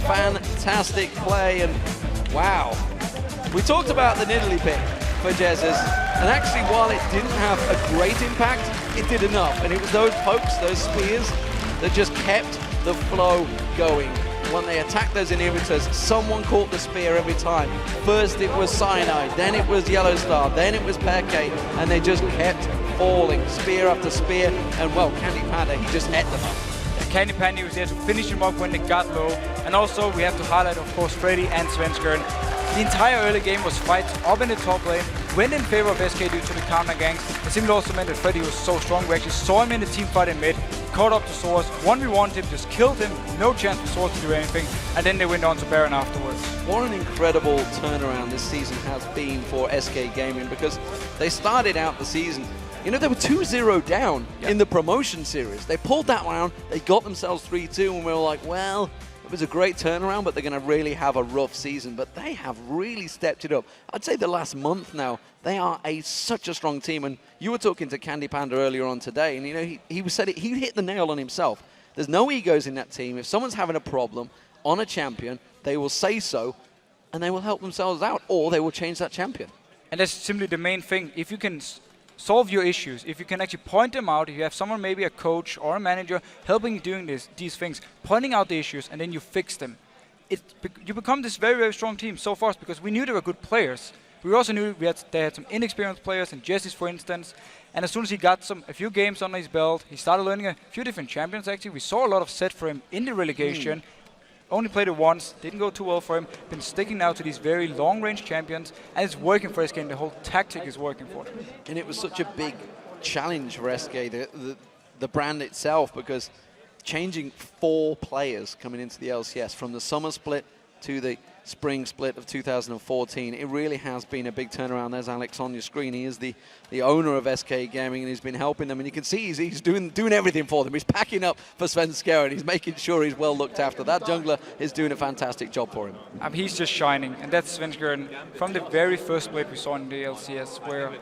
Fantastic play, and wow. We talked about the Nidalee pick for Jezus, and actually while it didn't have a great impact, it did enough, and it was those pokes, those spears, that just kept the flow going. When they attacked those inhibitors, someone caught the spear every time. First it was Cyanide, then it was Yellowstar, then it was Peke, and they just kept falling, spear after spear, and well, Candy Panda, he just ate them up.
Candy Panda was there to finish him up when they got low, and also we have to highlight, of course, Freddy and Svenska. The entire early game was fights up in the top lane, went in favor of SK due to the counter ganks. It simply also meant that Freddy was so strong. We actually saw him in the team fight in mid, caught up to Source, 1v1'd him, just killed him, no chance for Source to do anything, and then they went on to Baron afterwards.
What an incredible turnaround this season has been for SK Gaming, because they started out the season, you know, they were 2-0 down in the promotion series. They pulled that round, they got themselves 3-2, and we were like, well, it was a great turnaround, but they're going to really have a rough season. But they have really stepped it up. I'd say the last month now, they are such a strong team. And you were talking to Candy Panda earlier on today, and you know he said it. He hit the nail on himself. There's no egos in that team. If someone's having a problem on a champion, they will say so, and they will help themselves out, or they will change that champion.
And that's simply the main thing. If you can solve your issues, if you can actually point them out, if you have someone, maybe a coach or a manager, helping you doing these things, pointing out the issues, and then you fix them, you become this very, very strong team so fast, because we knew they were good players. We also knew they had some inexperienced players, and Jesse's, for instance, and as soon as he got a few games under his belt, he started learning a few different champions, actually. We saw a lot of set for him in the relegation. Only played it once, didn't go too well for him, been sticking now to these very long-range champions, and it's working for SK, and the whole tactic is working for them.
And it was such a big challenge for SK, the brand itself, because changing 4 players coming into the LCS from the summer split to the spring split of 2014, it really has been a big turnaround. There's Alex on your screen. He is the owner of SK Gaming, and he's been helping them, and you can see he's doing everything for them. He's packing up for Svenska, and he's making sure he's well looked after. That jungler is doing a fantastic job for him.
He's just shining, and that's Svenska. And from the very first split we saw in the LCS, where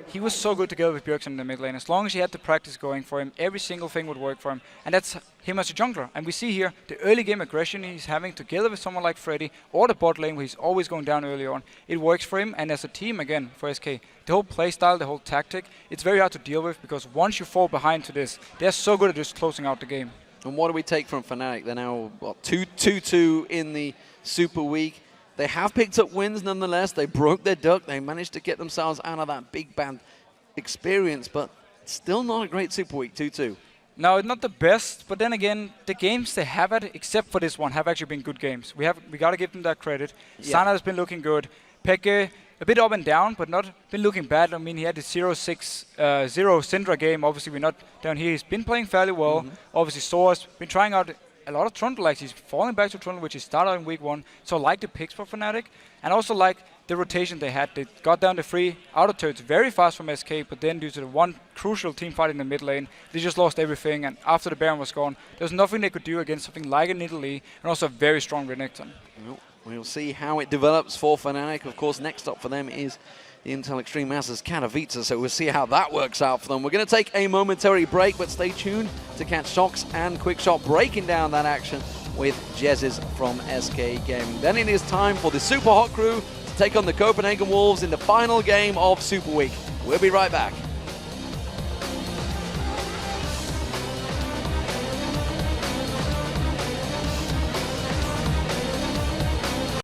he was so good together with Bjergsen in the mid lane. As long as he had the practice going for him, every single thing would work for him. And that's him as a jungler. And we see here the early game aggression he's having together with someone like Freddy or the bot lane where he's always going down early on. It works for him, and as a team again for SK, the whole playstyle, the whole tactic, it's very hard to deal with because once you fall behind to this, they're so good at just closing out the game.
And what do we take from Fnatic? They're now 2-2 in the Super Week. They have picked up wins nonetheless. They broke their duck. They managed to get themselves out of that big bad experience, but still not a great Super Week, 2-2.
No, not the best, but then again, the games they have had, except for this one, have actually been good games. We got to give them that credit.
Yeah.
Sana has been looking good. Peke, a bit up and down, but not been looking bad. I mean, he had the 0-6-0 Syndra game. Obviously, we're not down here. He's been playing fairly well. Obviously, Soa's been trying out a lot of Trundle. Like, he's falling back to Trundle, which he started in week 1. So I like the picks for Fnatic, and also like the rotation they had. They got down the 3 auto turrets very fast from SK, but then due to the one crucial team fight in the mid lane, they just lost everything. And after the Baron was gone, there was nothing they could do against something like an Italy, and also a very strong Renekton.
We'll see how it develops for Fnatic. Of course, next up for them is the Intel Extreme Masters Katowice, so we'll see how that works out for them. We're going to take a momentary break, but stay tuned to catch Shocks and Quickshot breaking down that action with Jezzes from SK Gaming. Then it is time for the Super Hot Crew to take on the Copenhagen Wolves in the final game of Super Week. We'll be right back.